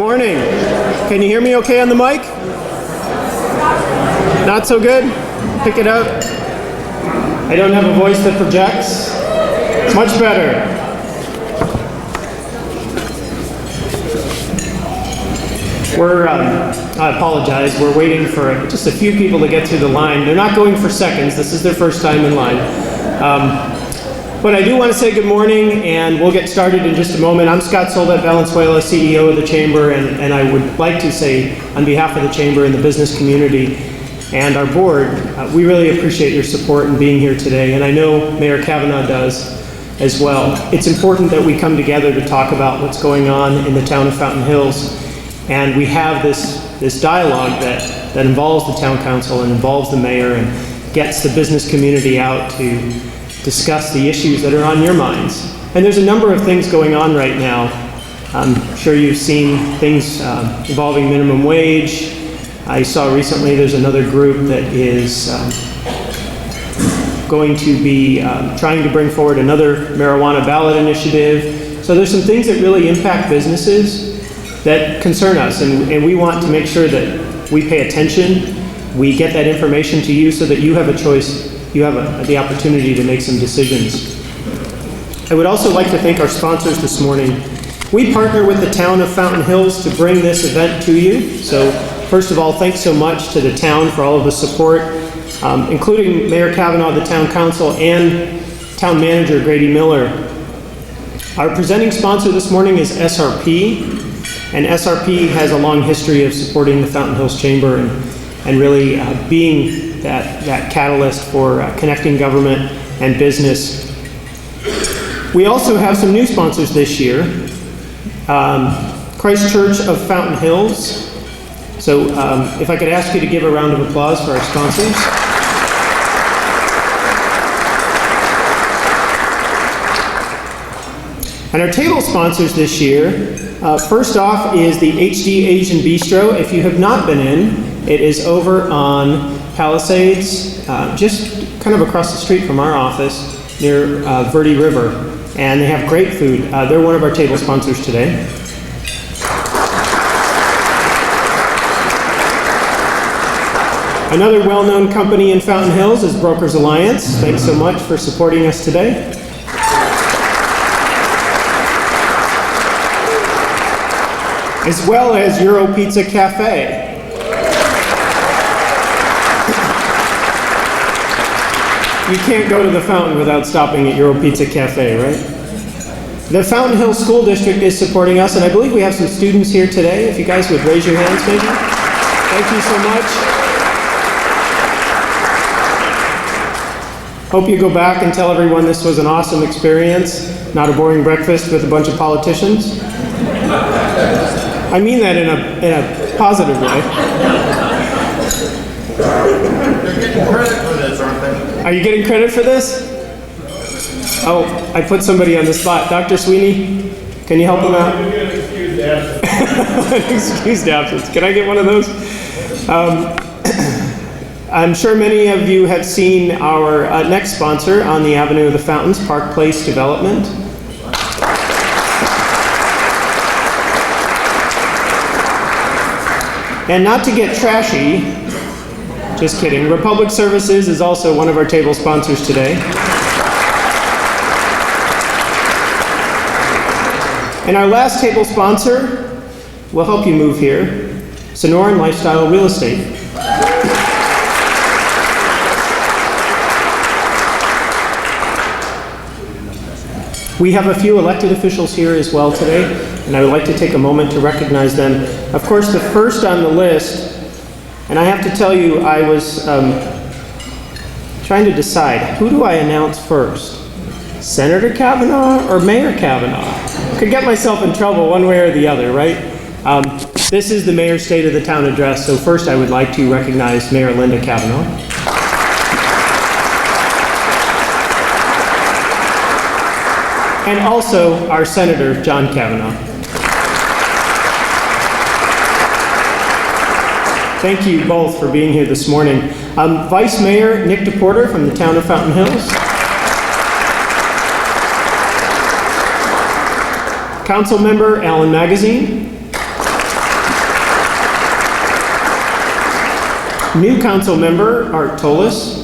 morning. Can you hear me okay on the mic? Not so good? Pick it up. I don't have a voice that projects. Much better. I apologize, we're waiting for just a few people to get through the line. They're not going for seconds, this is their first time in line. But I do want to say good morning, and we'll get started in just a moment. I'm Scott Soldat Valenzuela, CEO of the Chamber, and I would like to say, on behalf of the Chamber and the business community and our board, we really appreciate your support in being here today, and I know Mayor Kavanagh does as well. It's important that we come together to talk about what's going on in the town of Fountain Hills, and we have this dialogue that involves the town council and involves the mayor and gets the business community out to discuss the issues that are on your minds. And there's a number of things going on right now. I'm sure you've seen things involving minimum wage. I saw recently there's another group that is going to be trying to bring forward another marijuana ballot initiative. So there's some things that really impact businesses that concern us, and we want to make sure that we pay attention, we get that information to you so that you have a choice, you have the opportunity to make some decisions. I would also like to thank our sponsors this morning. We partner with the town of Fountain Hills to bring this event to you. So first of all, thanks so much to the town for all of the support, including Mayor Kavanagh, the town council, and town manager Grady Miller. Our presenting sponsor this morning is SRP, and SRP has a long history of supporting the Fountain Hills Chamber and really being that catalyst for connecting government and business. We also have some new sponsors this year. Christ Church of Fountain Hills. So if I could ask you to give a round of applause for our sponsors. And our table sponsors this year, first off is the HD Asian Bistro. If you have not been in, it is over on Palisades, just kind of across the street from our office near Verde River. And they have great food. They're one of our table sponsors today. Another well-known company in Fountain Hills is Brokers Alliance. Thanks so much for supporting us today. As well as Euro Pizza Cafe. You can't go to the Fountain without stopping at Euro Pizza Cafe, right? The Fountain Hills School District is supporting us, and I believe we have some students here today. If you guys would raise your hands, maybe. Thank you so much. Hope you go back and tell everyone this was an awesome experience, not a boring breakfast with a bunch of politicians. I mean that in a positive way. They're getting credit for this, aren't they? Are you getting credit for this? Oh, I put somebody on the spot. Dr. Sweeney, can you help him out? Excused absence. Excused absence. Can I get one of those? I'm sure many of you have seen our next sponsor on the Avenue of the Fountains, Park Place Development. And not to get trashy, just kidding, Republic Services is also one of our table sponsors today. And our last table sponsor will help you move here, Sonoran Lifestyle Real Estate. We have a few elected officials here as well today, and I would like to take a moment to recognize them. Of course, the first on the list, and I have to tell you, I was trying to decide, who do I announce first? Senator Kavanagh or Mayor Kavanagh? Could get myself in trouble one way or the other, right? This is the Mayor's State of the Town address, so first I would like to recognize Mayor Linda Kavanagh. And also our Senator, John Kavanagh. Thank you both for being here this morning. Vice Mayor Nick DePorter from the town of Fountain Hills. Council Member Alan Magazine. New council member, Art Tolis.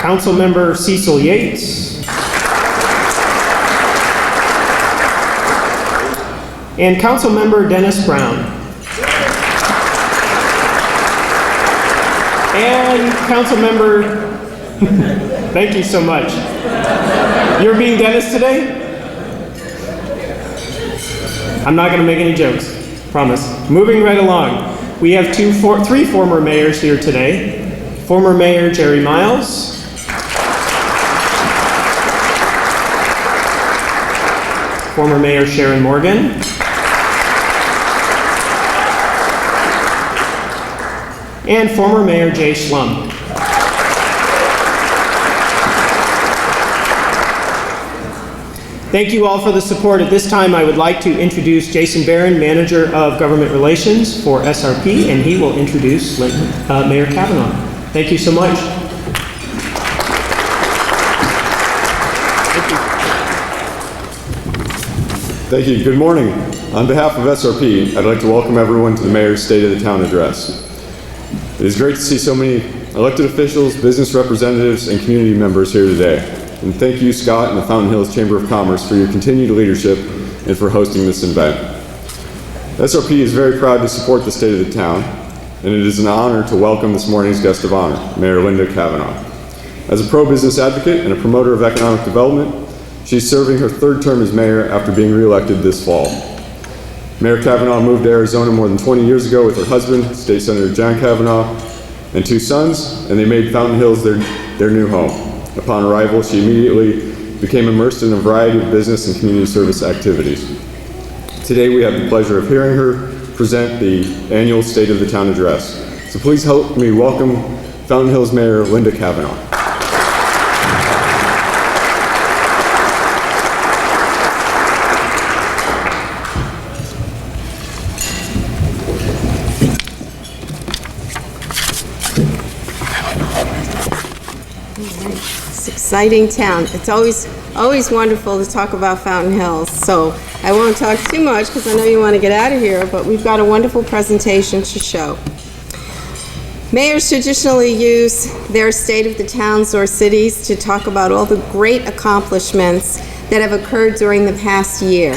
Council member Cecil Yates. And council member Dennis Brown. And council member, thank you so much. You're being Dennis today? I'm not going to make any jokes, promise. Moving right along, we have three former mayors here today. Former Mayor Jerry Miles. Former Mayor Sharon Morgan. And former Mayor Jay Schlum. Thank you all for the support. At this time, I would like to introduce Jason Barron, Manager of Government Relations for SRP, and he will introduce Mayor Kavanagh. Thank you so much. Thank you. Good morning. On behalf of SRP, I'd like to welcome everyone to the Mayor's State of the Town Address. It is great to see so many elected officials, business representatives, and community members here today. And thank you, Scott, and the Fountain Hills Chamber of Commerce for your continued leadership and for hosting this event. SRP is very proud to support the state of the town, and it is an honor to welcome this morning's guest of honor, Mayor Linda Kavanagh. As a pro-business advocate and a promoter of economic development, she's serving her third term as mayor after being reelected this fall. Mayor Kavanagh moved to Arizona more than 20 years ago with her husband, State Senator John Kavanagh, and 2 sons, and they made Fountain Hills their new home. Upon arrival, she immediately became immersed in a variety of business and community service activities. Today, we have the pleasure of hearing her present the annual State of the Town Address. So please help me welcome Fountain Hills Mayor Linda Kavanagh. Exciting town. It's always wonderful to talk about Fountain Hills. So I won't talk too much because I know you want to get out of here, but we've got a wonderful presentation to show. Mayors traditionally use their state of the towns or cities to talk about all the great accomplishments that have occurred during the past year.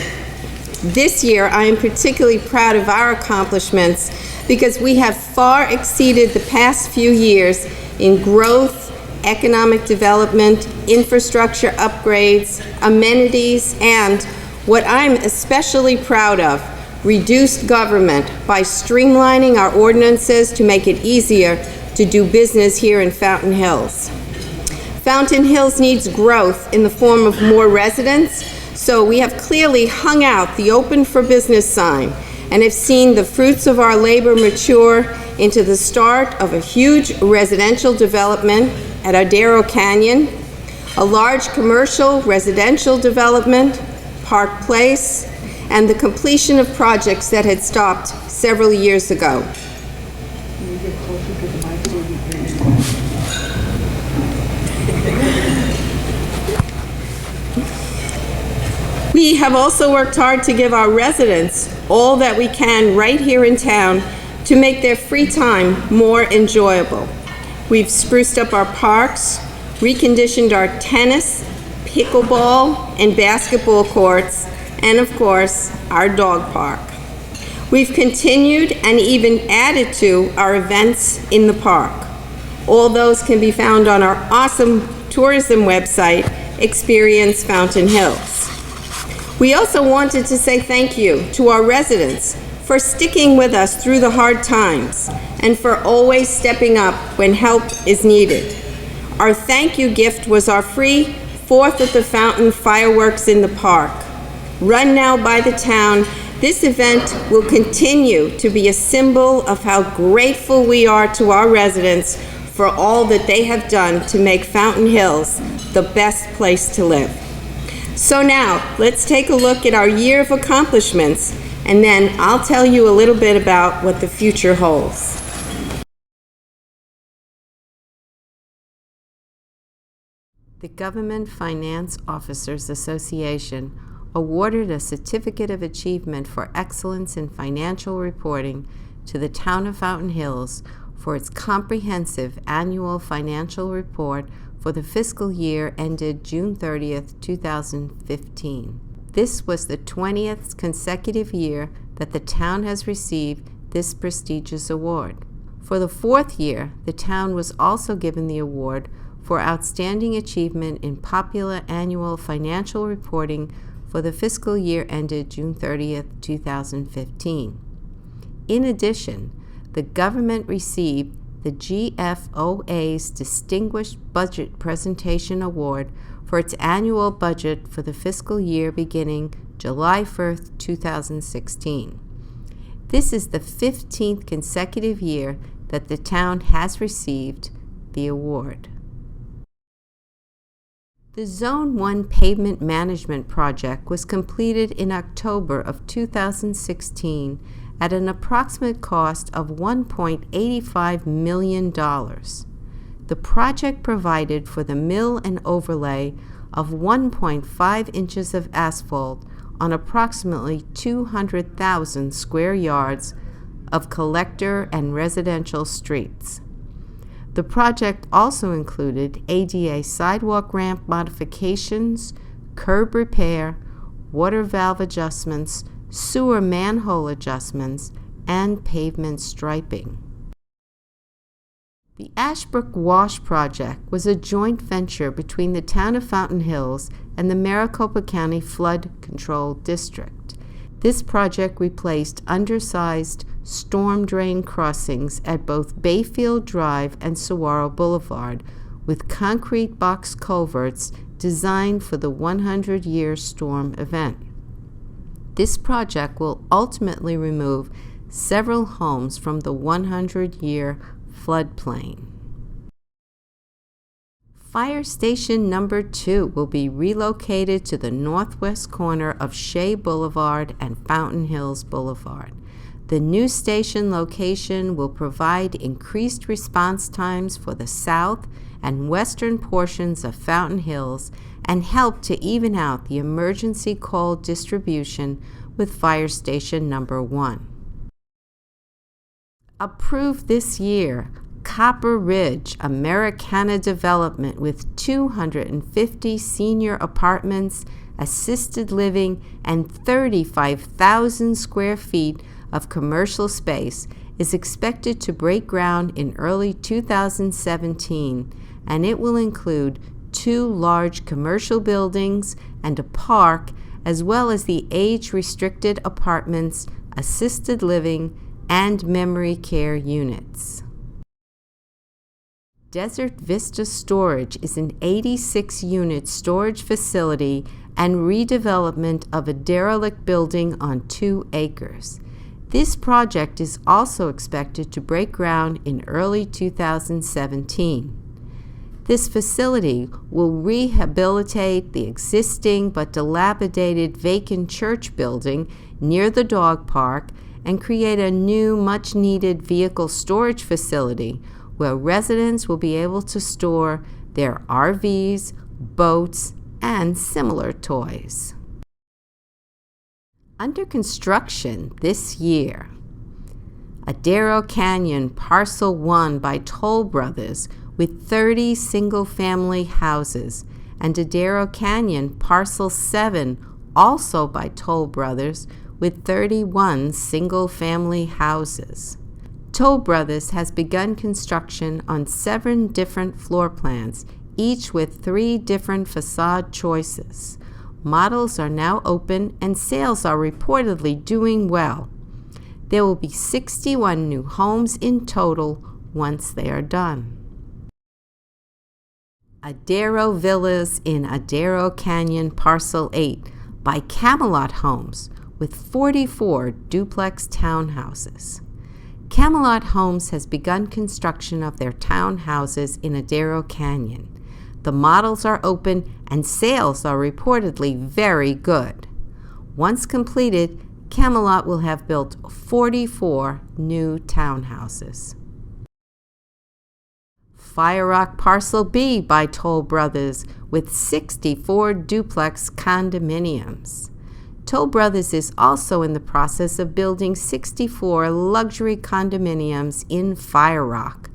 This year, I am particularly proud of our accomplishments because we have far exceeded the past few years in growth, economic development, infrastructure upgrades, amenities, and what I'm especially proud of, reduced government by streamlining our ordinances to make it easier to do business here in Fountain Hills. Fountain Hills needs growth in the form of more residents, so we have clearly hung out the open for business sign and have seen the fruits of our labor mature into the start of a huge residential development at Ardero Canyon, a large commercial residential development, Park Place, and the completion of projects that had stopped several years ago. We have also worked hard to give our residents all that we can right here in town to make their free time more enjoyable. We've spruced up our parks, reconditioned our tennis, pickleball, and basketball courts, and of course, our dog park. We've continued and even added to our events in the park. All those can be found on our awesome tourism website, Experience Fountain Hills. We also wanted to say thank you to our residents for sticking with us through the hard times and for always stepping up when help is needed. Our thank you gift was our free 4th at the Fountain fireworks in the park. Run now by the town, this event will continue to be a symbol of how grateful we are to our residents for all that they have done to make Fountain Hills the best place to live. So now, let's take a look at our year of accomplishments, and then I'll tell you a little bit about what the future holds. The Government Finance Officers Association, awarded a Certificate of Achievement for Excellence in Financial Reporting to the Town of Fountain Hills for its comprehensive annual financial report for the fiscal year ended June 30th, 2015. This was the 20th consecutive year that the town has received this prestigious award. For the 4th year, the town was also given the award for Outstanding Achievement in Popular Annual Financial Reporting for the fiscal year ended June 30th, 2015. In addition, the government received the GFOA's Distinguished Budget Presentation Award for its annual budget for the fiscal year beginning July 1st, 2016. This is the 15th consecutive year that the town has received the award. The Zone 1 Pavement Management Project was completed in October of 2016 at an approximate cost of $1.85 million. The project provided for the mill and overlay of 1.5 inches of asphalt on approximately 200,000 square yards of collector and residential streets. The project also included ADA sidewalk ramp modifications, curb repair, water valve adjustments, sewer manhole adjustments, and pavement striping. The Ashbrook Wash Project was a joint venture between the Town of Fountain Hills and the Maricopa County Flood Control District. This project replaced undersized storm drain crossings at both Bayfield Drive and Saguaro Boulevard with concrete box culverts designed for the 100-year storm event. This project will ultimately remove several homes from the 100-year floodplain. Fire Station Number 2 will be relocated to the northwest corner of Shea Boulevard and Fountain Hills Boulevard. The new station location will provide increased response times for the south and western portions of Fountain Hills and help to even out the emergency call distribution with Fire Station Number 1. Approved this year, Copper Ridge Americana development with 250 senior apartments, assisted living, and 35,000 square feet of commercial space is expected to break ground in early 2017, and it will include 2 large commercial buildings and a park, as well as the age-restricted apartments, assisted living, and memory care units. Desert Vista Storage is an 86-unit storage facility and redevelopment of a derelict building on 2 acres. This project is also expected to break ground in early 2017. This facility will rehabilitate the existing but dilapidated vacant church building near the dog park and create a new, much-needed vehicle storage facility where residents will be able to store their RVs, boats, and similar toys. Under construction this year, Adero Canyon Parcel 1 by Toll Brothers with 30 single-family houses, and Adero Canyon Parcel 7 also by Toll Brothers with 31 single-family houses. Toll Brothers has begun construction on 7 different floor plans, each with 3 different facade choices. Models are now open and sales are reportedly doing well. There will be 61 new homes in total once they are done. Adero Villas in Adero Canyon Parcel 8 by Camelot Homes with 44 duplex townhouses. Camelot Homes has begun construction of their townhouses in Adero Canyon. The models are open and sales are reportedly very good. Once completed, Camelot will have built 44 new townhouses. Fire Rock Parcel B by Toll Brothers with 64 duplex condominiums. Toll Brothers is also in the process of building 64 luxury condominiums in Fire Rock.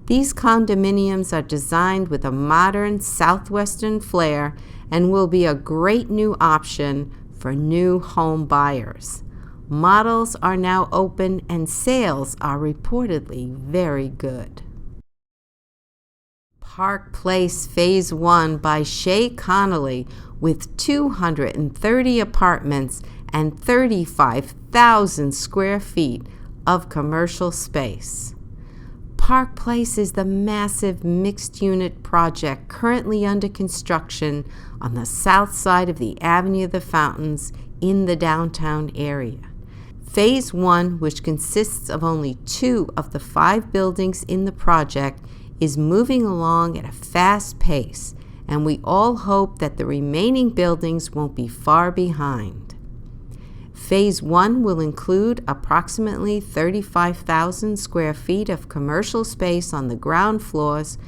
These condominiums are designed with a modern southwestern flair and will be a great new option for new home buyers. Models are now open and sales are reportedly very good. Park Place Phase 1 by Shea Connolly with 230 apartments and 35,000 square feet of commercial space. Park Place is the massive mixed-unit project currently under construction on the south side of the Avenue of the Fountains in the downtown area. Phase 1, which consists of only 2 of the 5 buildings in the project, is moving along at a fast pace, and we all hope that the remaining buildings won't be far behind. Phase 1 will include approximately 35,000 square feet of commercial space on the ground floors,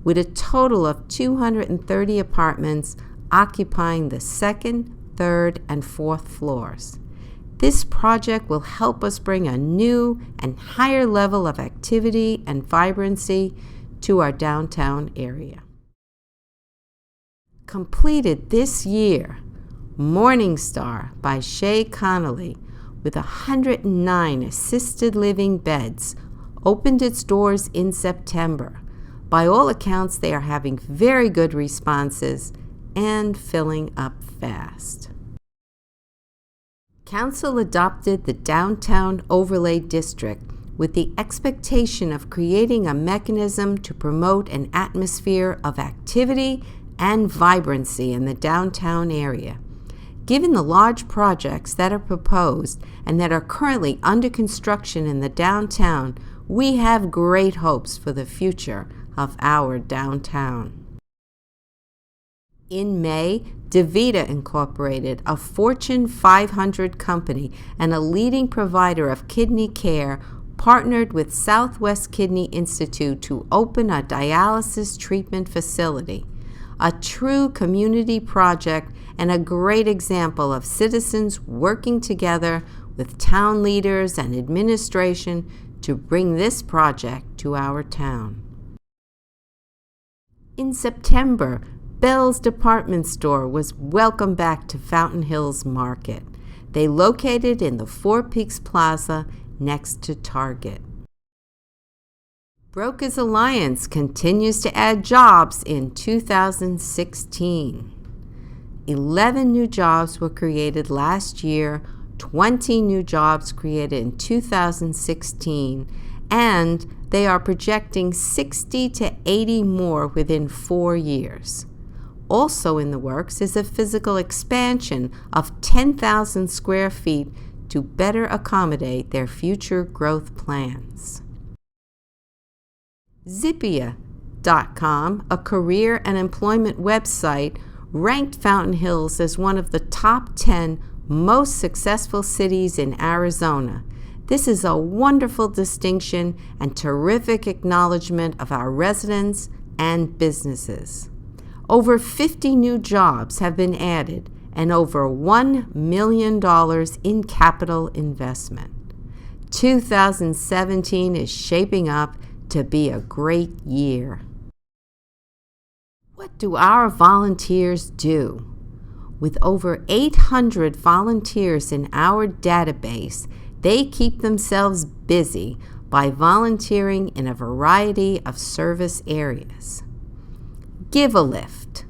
with a total of 230 apartments occupying the second, third, and fourth floors. This project will help us bring a new and higher level of activity and vibrancy to our downtown area. Completed this year, Morning Star by Shea Connolly, with 109 assisted living beds, opened its doors in September. By all accounts, they are having very good responses and filling up fast. Council adopted the Downtown Overlay District with the expectation of creating a mechanism to promote an atmosphere of activity and vibrancy in the downtown area. Given the large projects that are proposed and that are currently under construction in the downtown, we have great hopes for the future of our downtown. In May, DaVita Incorporated, a Fortune 500 company and a leading provider of kidney care, partnered with Southwest Kidney Institute to open a dialysis treatment facility. A true community project and a great example of citizens working together with town leaders and administration to bring this project to our town. In September, Bell's Department Store was welcomed back to Fountain Hills Market. They located in the Four Peaks Plaza next to Target. Brokers Alliance continues to add jobs in 2016. 11 new jobs were created last year, 20 new jobs created in 2016, and they are projecting 60 to 80 more within 4 years. Also in the works is a physical expansion of 10,000 square feet to better accommodate their future growth plans. Zippia.com, a career and employment website, ranked Fountain Hills as one of the top 10 most successful cities in Arizona. This is a wonderful distinction and terrific acknowledgement of our residents and businesses. Over 50 new jobs have been added and over $1 million in capital investment. 2017 is shaping up to be a great year. What do our volunteers do? With over 800 volunteers in our database, they keep themselves busy by volunteering in a variety of service areas. Give a Lift.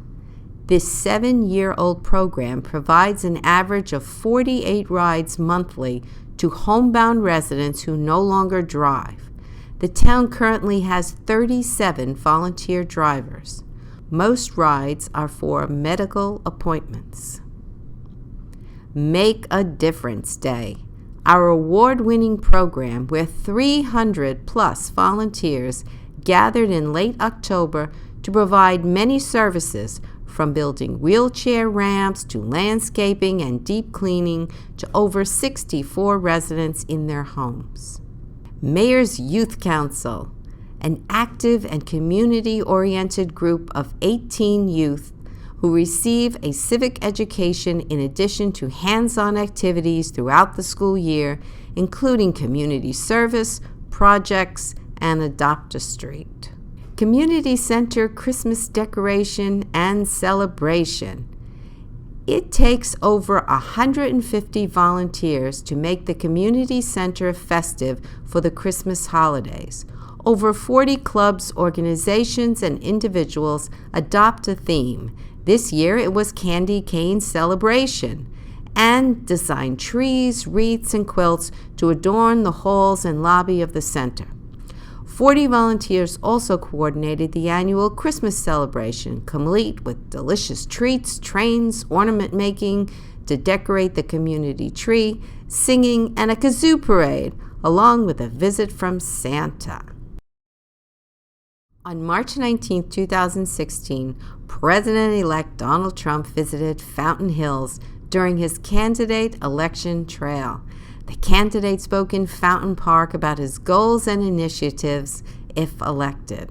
This 7-year-old program provides an average of 48 rides monthly to homebound residents who no longer drive. The town currently has 37 volunteer drivers. Most rides are for medical appointments. Make a Difference Day, our award-winning program where 300 plus volunteers gathered in late October to provide many services, from building wheelchair ramps to landscaping and deep cleaning to over 64 residents in their homes. Mayor's Youth Council, an active and community-oriented group of 18 youth who receive a civic education in addition to hands-on activities throughout the school year, including community service, projects, and Adopt a Street. Community Center Christmas decoration and celebration. It takes over 150 volunteers to make the community center festive for the Christmas holidays. Over 40 clubs, organizations, and individuals adopt a theme. This year it was Candy Cane Celebration, and design trees, wreaths, and quilts to adorn the halls and lobby of the center. 40 volunteers also coordinated the annual Christmas celebration, complete with delicious treats, trains, ornament making to decorate the community tree, singing, and a kazoo parade, along with a visit from Santa. On March 19, 2016, President-elect Donald Trump visited Fountain Hills during his candidate election trail. The candidate spoke in Fountain Park about his goals and initiatives if elected.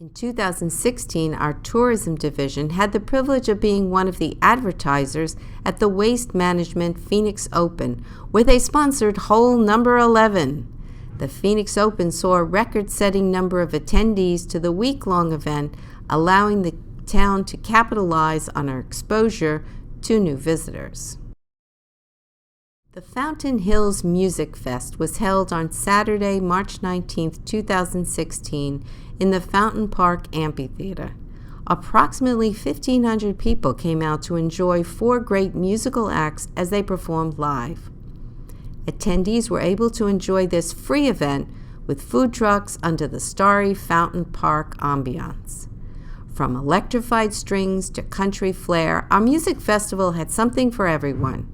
In 2016, our tourism division had the privilege of being one of the advertisers at the Waste Management Phoenix Open, where they sponsored hole number 11. The Phoenix Open saw a record-setting number of attendees to the week-long event, allowing the town to capitalize on our exposure to new visitors. The Fountain Hills Music Fest was held on Saturday, March 19, 2016, in the Fountain Park Amphitheater. Approximately 1,500 people came out to enjoy 4 great musical acts as they performed live. Attendees were able to enjoy this free event with food trucks under the starry Fountain Park ambiance. From electrified strings to country flair, our music festival had something for everyone.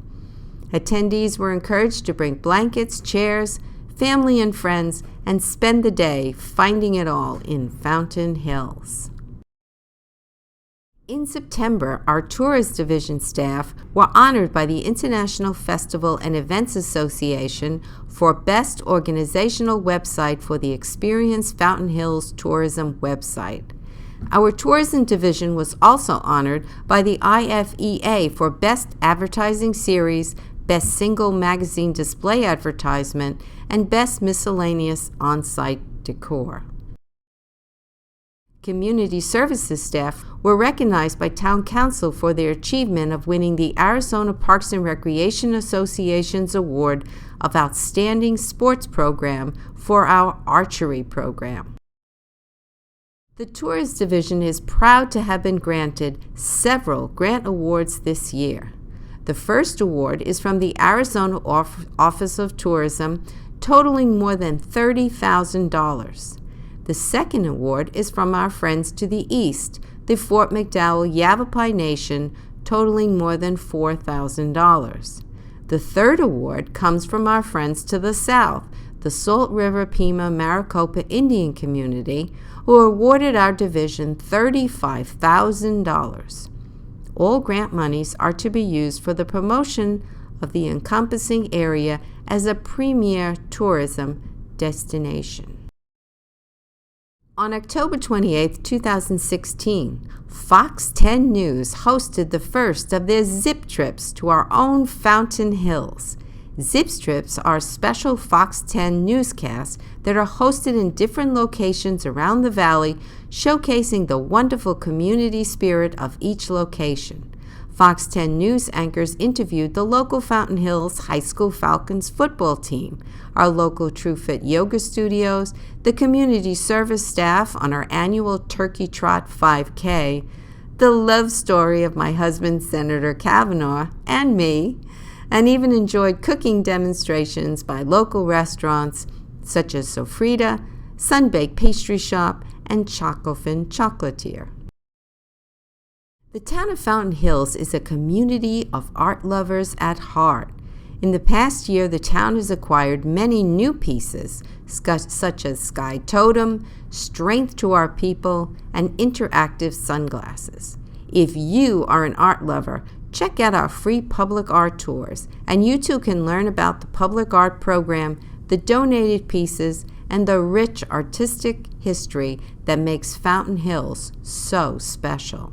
Attendees were encouraged to bring blankets, chairs, family and friends, and spend the day finding it all in Fountain Hills. In September, our tourist division staff were honored by the International Festival and Events Association for Best Organizational Website for the Experience Fountain Hills Tourism website. Our tourism division was also honored by the IFEA for Best Advertising Series, Best Single Magazine Display Advertisement, and Best Miscellaneous On-Site Decor. Community services staff were recognized by Town Council for their achievement of winning the Arizona Parks and Recreation Association's Award of Outstanding Sports Program for our archery program. The Tourist Division is proud to have been granted several grant awards this year. The first award is from the Arizona Office of Tourism, totaling more than $30,000. The second award is from our friends to the east, the Fort McDowell Yavapai Nation, totaling more than $4,000. The third award comes from our friends to the south, the Salt River Pima Maricopa Indian Community, who awarded our division $35,000. All grant monies are to be used for the promotion of the encompassing area as a premier tourism destination. On October 28, 2016, Fox 10 News hosted the first of their Zip Trips to our own Fountain Hills. Zip Trips are special Fox 10 newscasts that are hosted in different locations around the valley, showcasing the wonderful community spirit of each location. Fox 10 News anchors interviewed the local Fountain Hills High School Falcons football team, our local TrueFit yoga studios, the community service staff on our annual Turkey Trot 5K, the love story of my husband, Senator Kavanagh, and me, and even enjoyed cooking demonstrations by local restaurants such as Sofrita, Sunbaked Pastry Shop, and Chocofin Chocolatier. The town of Fountain Hills is a community of art lovers at heart. In the past year, the town has acquired many new pieces, such as Sky Totem, Strength to Our People, and interactive sunglasses. If you are an art lover, check out our free public art tours, and you too can learn about the public art program, the donated pieces, and the rich artistic history that makes Fountain Hills so special.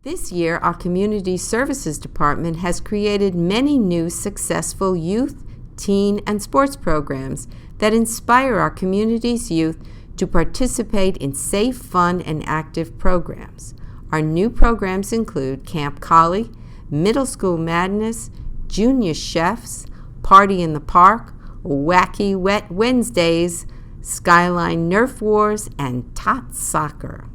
This year, our Community Services Department has created many new successful youth, teen, and sports programs that inspire our community's youth to participate in safe, fun, and active programs. Our new programs include Camp Collie, Middle School Madness, Junior Chefs, Party in the Park, Wacky Wet Wednesdays, Skyline Nerf Wars, and Tot Soccer.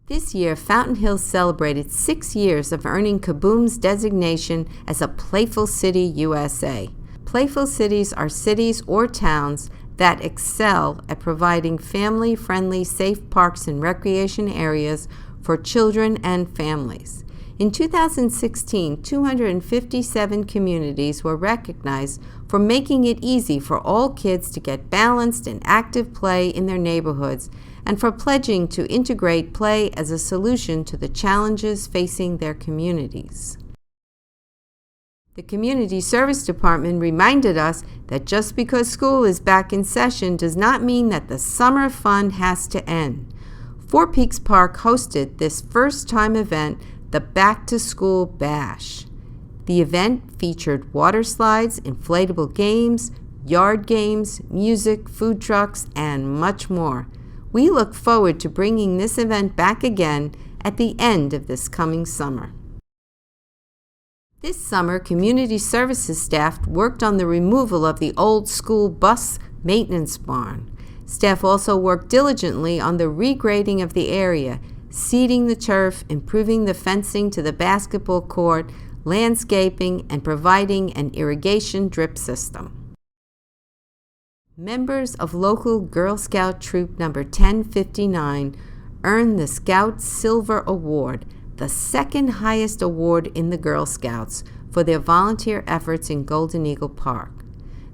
This year, Fountain Hills celebrated 6 years of earning Kaboom's designation as a Playful City USA. Playful cities are cities or towns that excel at providing family-friendly, safe parks and recreation areas for children and families. In 2016, 257 communities were recognized for making it easy for all kids to get balanced and active play in their neighborhoods, and for pledging to integrate play as a solution to the challenges facing their communities. The Community Service Department reminded us that just because school is back in session does not mean that the summer fun has to end. Four Peaks Park hosted this first-time event, the Back to School Bash. The event featured water slides, inflatable games, yard games, music, food trucks, and much more. We look forward to bringing this event back again at the end of this coming summer. This summer, Community Services staff worked on the removal of the old school bus maintenance barn. Staff also worked diligently on the regrading of the area, seeding the turf, improving the fencing to the basketball court, landscaping, and providing an irrigation drip system. Members of local Girl Scout Troop number 1059 earned the Scout Silver Award, the second highest award in the Girl Scouts, for their volunteer efforts in Golden Eagle Park.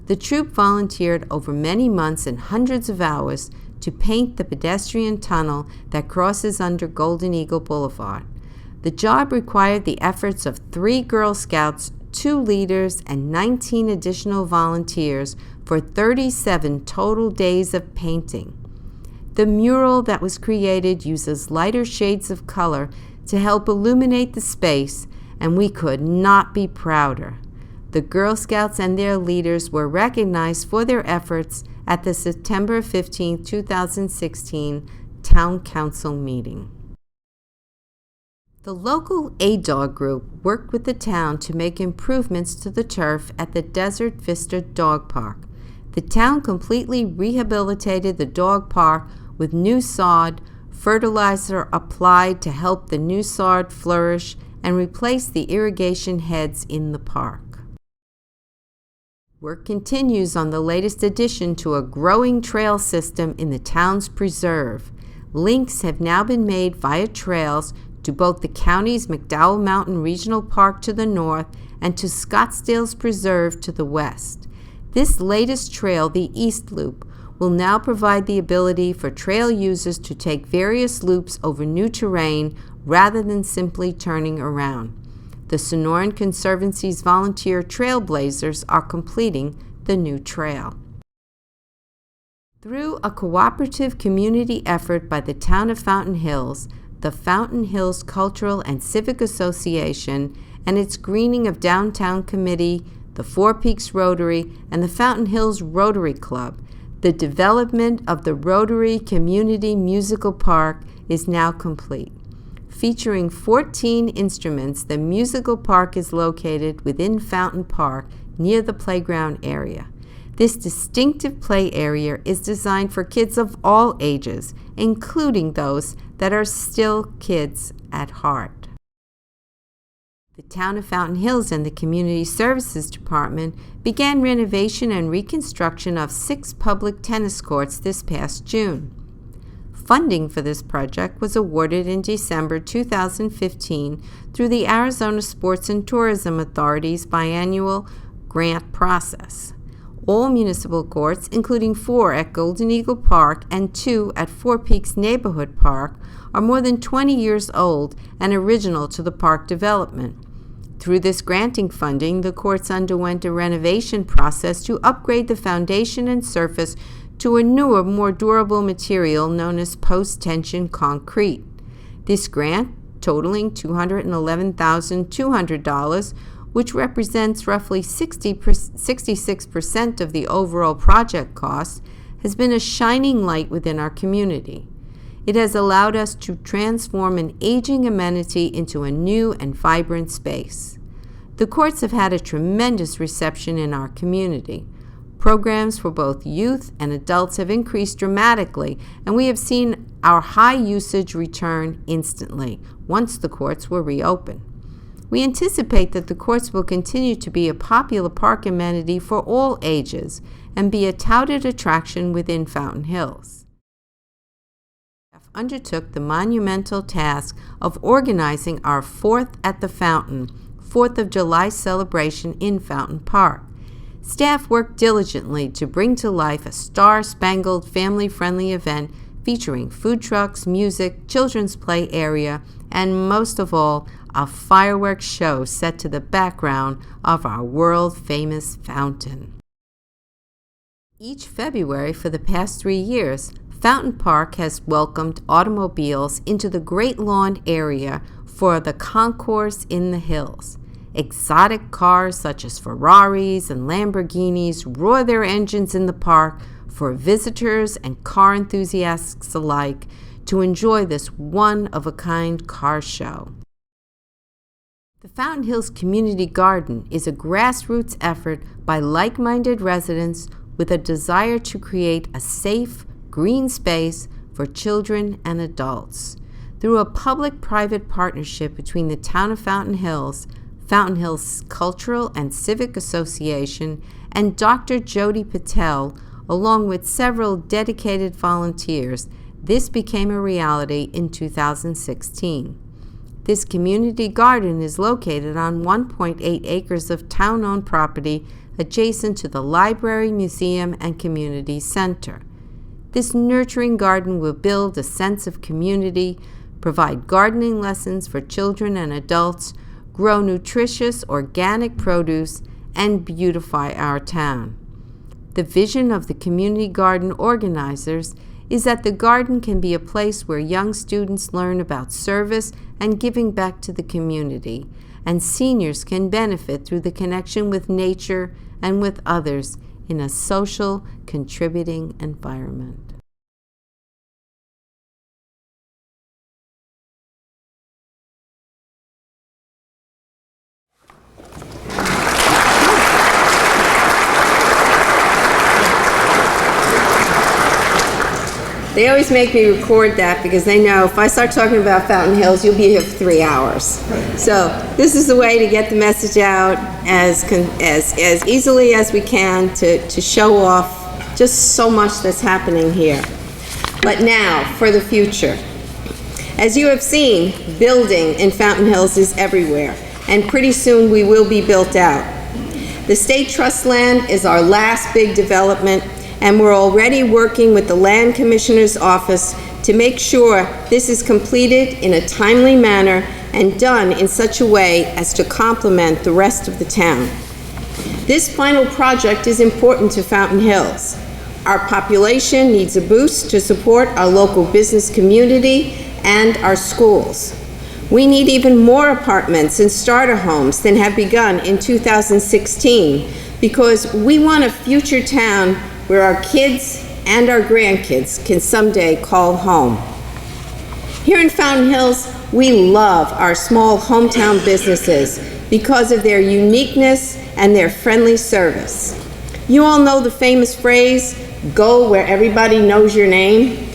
The troop volunteered over many months and hundreds of hours to paint the pedestrian tunnel that crosses under Golden Eagle Boulevard. The job required the efforts of 3 Girl Scouts, 2 leaders, and 19 additional volunteers for 37 total days of painting. The mural that was created uses lighter shades of color to help illuminate the space, and we could not be prouder. The Girl Scouts and their leaders were recognized for their efforts at the September 15, 2016 Town Council meeting. The local A-Dog group worked with the town to make improvements to the turf at the Desert Vista Dog Park. The town completely rehabilitated the dog park with new sod, fertilizer applied to help the new sod flourish, and replaced the irrigation heads in the park. Work continues on the latest addition to a growing trail system in the town's preserve. Links have now been made via trails to both the county's McDowell Mountain Regional Park to the north and to Scottsdale's Preserve to the west. This latest trail, the East Loop, will now provide the ability for trail users to take various loops over new terrain rather than simply turning around. The Sonoran Conservancy's volunteer trailblazers are completing the new trail. Through a cooperative community effort by the town of Fountain Hills, the Fountain Hills Cultural and Civic Association, and its Greening of Downtown Committee, the Four Peaks Rotary, and the Fountain Hills Rotary Club, the development of the Rotary Community Musical Park is now complete. Featuring 14 instruments, the musical park is located within Fountain Park near the playground area. This distinctive play area is designed for kids of all ages, including those that are still kids at heart. The Town of Fountain Hills and the Community Services Department began renovation and reconstruction of 6 public tennis courts this past June. Funding for this project was awarded in December 2015 through the Arizona Sports and Tourism Authority's biannual grant process. All municipal courts, including 4 at Golden Eagle Park and 2 at Four Peaks Neighborhood Park, are more than 20 years old and original to the park development. Through this granting funding, the courts underwent a renovation process to upgrade the foundation and surface to a newer, more durable material known as post-tension concrete. This grant totaling $211,200, which represents roughly 66% of the overall project cost, has been a shining light within our community. It has allowed us to transform an aging amenity into a new and vibrant space. The courts have had a tremendous reception in our community. Programs for both youth and adults have increased dramatically, and we have seen our high usage return instantly once the courts were reopened. We anticipate that the courts will continue to be a popular park amenity for all ages and be a touted attraction within Fountain Hills. Undertook the monumental task of organizing our Fourth at the Fountain, 4th of July celebration in Fountain Park. Staff worked diligently to bring to life a star-spangled, family-friendly event featuring food trucks, music, children's play area, and most of all, a fireworks show set to the background of our world-famous fountain. Each February for the past 3 years, Fountain Park has welcomed automobiles into the Great Lawn area for the Concourse in the Hills. Exotic cars such as Ferraris and Lamborghinis roar their engines in the park for visitors and car enthusiasts alike to enjoy this one-of-a-kind car show. The Fountain Hills Community Garden is a grassroots effort by like-minded residents with a desire to create a safe, green space for children and adults. Through a public-private partnership between the Town of Fountain Hills Cultural and Civic Association, and Dr. Jody Patel, along with several dedicated volunteers, this became a reality in 2016. This community garden is located on 1.8 acres of town-owned property adjacent to the library, museum, and community center. This nurturing garden will build a sense of community, provide gardening lessons for children and adults, grow nutritious organic produce, and beautify our town. The vision of the community garden organizers is that the garden can be a place where young students learn about service and giving back to the community, and seniors can benefit through the connection with nature and with others in a social, contributing environment. They always make me record that because they know if I start talking about Fountain Hills, you'll be here for 3 hours. So this is the way to get the message out as easily as we can to show off just so much that's happening here. But now for the future. As you have seen, building in Fountain Hills is everywhere, and pretty soon we will be built out. The State Trust land is our last big development, and we're already working with the Land Commissioner's Office to make sure this is completed in a timely manner and done in such a way as to complement the rest of the town. This final project is important to Fountain Hills. Our population needs a boost to support our local business community and our schools. We need even more apartments and starter homes than have begun in 2016 because we want a future town where our kids and our grandkids can someday call home. Here in Fountain Hills, we love our small hometown businesses because of their uniqueness and their friendly service. You all know the famous phrase, "Go where everybody knows your name."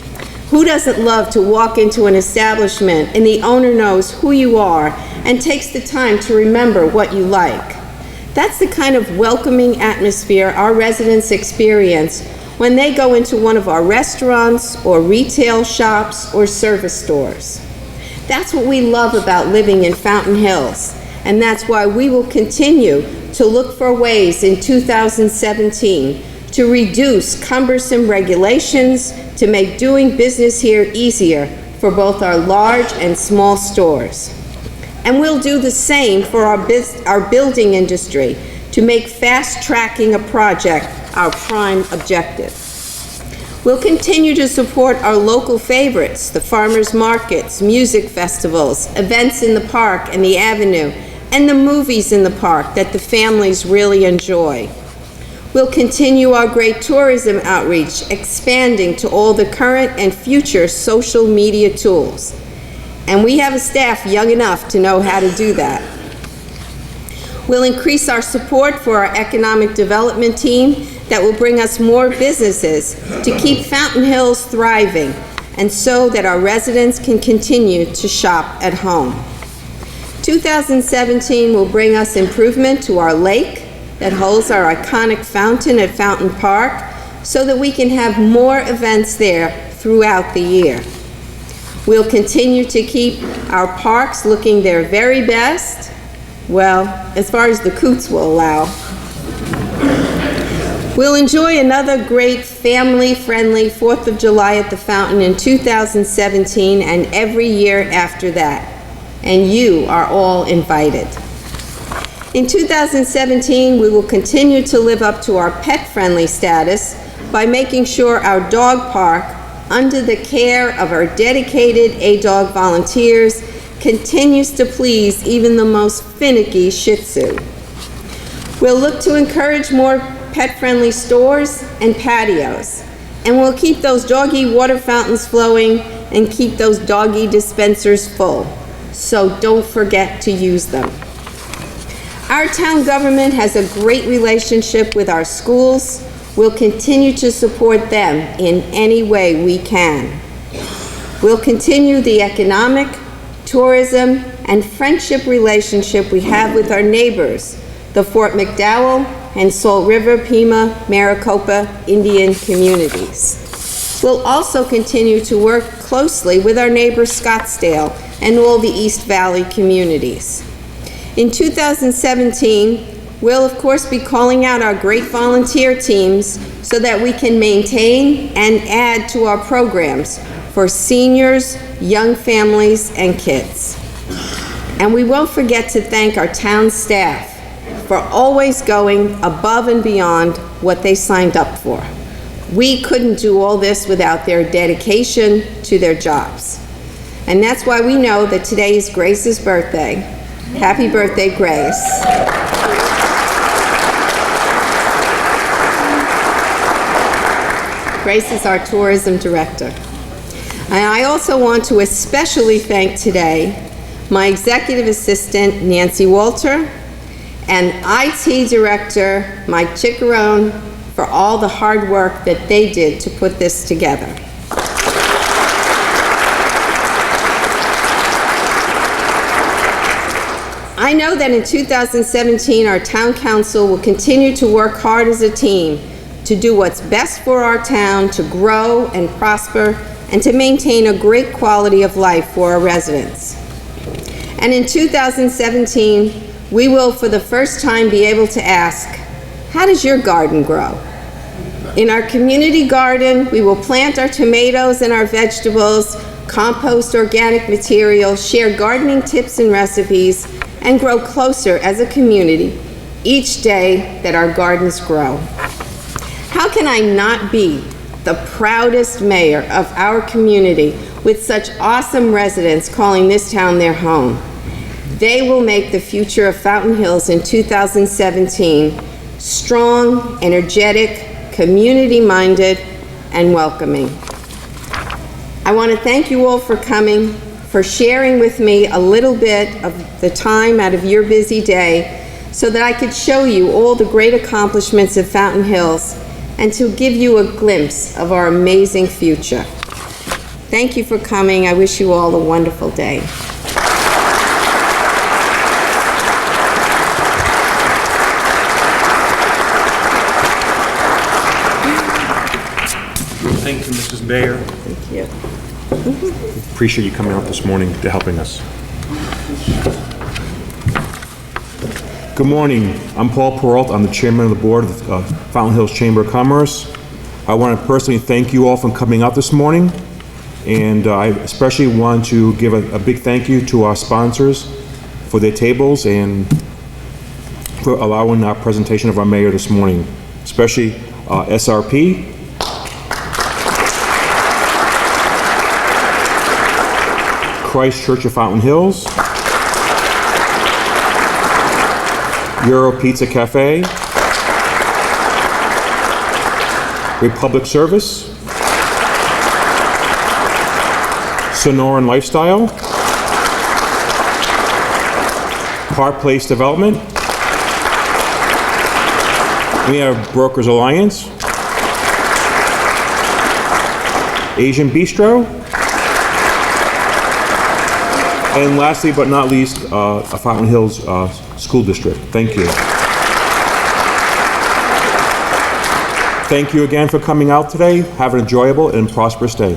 Who doesn't love to walk into an establishment and the owner knows who you are and takes the time to remember what you like? That's the kind of welcoming atmosphere our residents experience when they go into one of our restaurants or retail shops or service stores. That's what we love about living in Fountain Hills, and that's why we will continue to look for ways in 2017 to reduce cumbersome regulations to make doing business here easier for both our large and small stores. And we'll do the same for our building industry to make fast-tracking a project our prime objective. We'll continue to support our local favorites, the farmers markets, music festivals, events in the park and the avenue, and the movies in the park that the families really enjoy. We'll continue our great tourism outreach, expanding to all the current and future social media tools. And we have a staff young enough to know how to do that. We'll increase our support for our economic development team that will bring us more businesses to keep Fountain Hills thriving and so that our residents can continue to shop at home. 2017 will bring us improvement to our lake that holds our iconic fountain at Fountain Park so that we can have more events there throughout the year. We'll continue to keep our parks looking their very best, well, as far as the coots will allow. We'll enjoy another great family-friendly 4th of July at the Fountain in 2017 and every year after that. And you are all invited. In 2017, we will continue to live up to our pet-friendly status by making sure our dog park, under the care of our dedicated A-Dog volunteers, continues to please even the most finicky Shih Tzu. We'll look to encourage more pet-friendly stores and patios, and we'll keep those doggy water fountains flowing and keep those doggy dispensers full. So don't forget to use them. Our town government has a great relationship with our schools. We'll continue to support them in any way we can. We'll continue the economic, tourism, and friendship relationship we have with our neighbors, the Fort McDowell and Salt River, Pima, Maricopa Indian communities. We'll also continue to work closely with our neighbor Scottsdale and all the East Valley communities. In 2017, we'll of course be calling out our great volunteer teams so that we can maintain and add to our programs for seniors, young families, and kids. And we won't forget to thank our town staff for always going above and beyond what they signed up for. We couldn't do all this without their dedication to their jobs. And that's why we know that today is Grace's birthday. Happy birthday, Grace. Grace is our tourism director. And I also want to especially thank today my executive assistant, Nancy Walter, and IT director, Mike Chiccarone, for all the hard work that they did to put this together. I know that in 2017, our town council will continue to work hard as a team to do what's best for our town, to grow and prosper, and to maintain a great quality of life for our residents. And in 2017, we will for the first time be able to ask, how does your garden grow? In our community garden, we will plant our tomatoes and our vegetables, compost organic material, share gardening tips and recipes, and grow closer as a community each day that our gardens grow. How can I not be the proudest mayor of our community with such awesome residents calling this town their home? They will make the future of Fountain Hills in 2017 strong, energetic, community-minded, and welcoming. I want to thank you all for coming, for sharing with me a little bit of the time out of your busy day so that I could show you all the great accomplishments of Fountain Hills and to give you a glimpse of our amazing future. Thank you for coming. I wish you all a wonderful day. Thank you, Mrs. Mayor. Thank you. Appreciate you coming out this morning to helping us. Good morning. I'm Paul Peralt. I'm the chairman of the board of the Fountain Hills Chamber of Commerce. I want to personally thank you all for coming out this morning, and I especially want to give a big thank you to our sponsors for their tables and for allowing our presentation of our mayor this morning, especially SRP. Christ Church of Fountain Hills, Euro Pizza Cafe, Republic Service, Sonoran Lifestyle, Park Place Development. We have Brokers Alliance, Asian Bistro, and lastly but not least, Fountain Hills School District. Thank you. Thank you again for coming out today. Have an enjoyable and prosperous day.